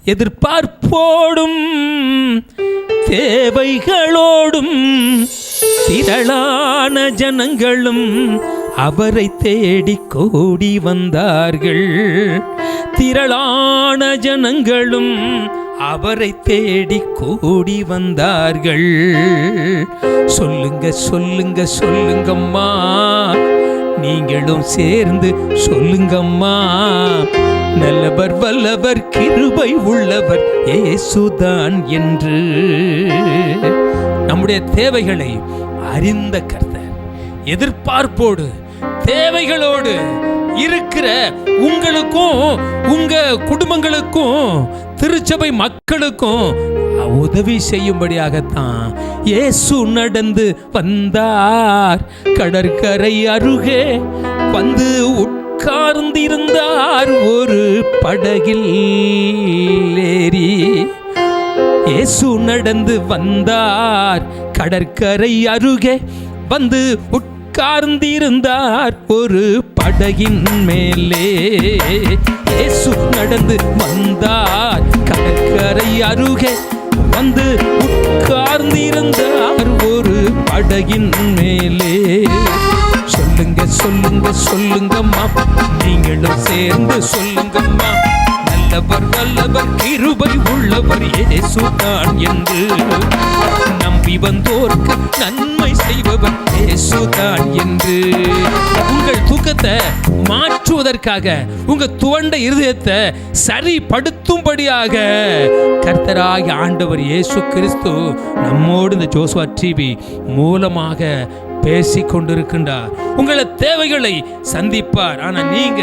எதிர்பார்ப்போடும் தேவைகளோடும் திரளான ஜனங்களும் அவரை தேடி கூடி வந்தார்கள். திரளான ஜனங்களும் அவரை தேடி கூடி வந்தார்கள். சொல்லுங்க சொல்லுங்க சொல்லுங்கம்மா, நீங்களும் சேர்ந்து சொல்லுங்கம்மா, நல்லவர் வல்லவர் கிருபை உள்ளவர் இயேசுதான் என்று. நம்முடைய தேவைகளை அறிந்த கர்த்தர் எதிர்பார்ப்போடு தேவைகளோடு இருக்கிற உங்களுக்கும் உங்க குடும்பங்களுக்கும் திருச்சபை மக்களுக்கும் உதவி செய்யும்படியாகத்தான் இயேசு நடந்து வந்தார். கடற்கரை அருகே வந்து உட்கார்ந்திருந்தார் ஒரு படகில் ஏறி. இயேசு நடந்து வந்தார், கடற்கரை அருகே வந்து உட்கார்ந்திருந்தார் ஒரு படகின் மேலே. இயேசு நடந்து வந்தார், கடற்கரை அருகே வந்து உட்கார்ந்திருந்தார் ஒரு படகின் மேலே. சொல்லுங்க சொல்லுங்க சொல்லுங்கம்மா, நீங்களும் சேர்ந்து சொல்லுங்கம்மா, நல்லவர் வல்லவர் கிருபை உள்ளவர் இயேசுதான் என்று. நம்பி வந்தோர்க்கு நன்மை செய்பவர் இயேசுதான் என்று. உங்கள் தூக்கத்தை மாற்றுவதற்காக, உங்க துவண்ட இருதயத்தை சரிப்படுத்தும்படியாக கர்த்தராகிய ஆண்டவர் இயேசு கிறிஸ்து நம்மோடு இந்த ஜோசுவா டிவி மூலமாக பேசிக் கொண்டிருக்கின்றார். உங்களை தேவைகளை சந்திப்பார். ஆனா நீங்க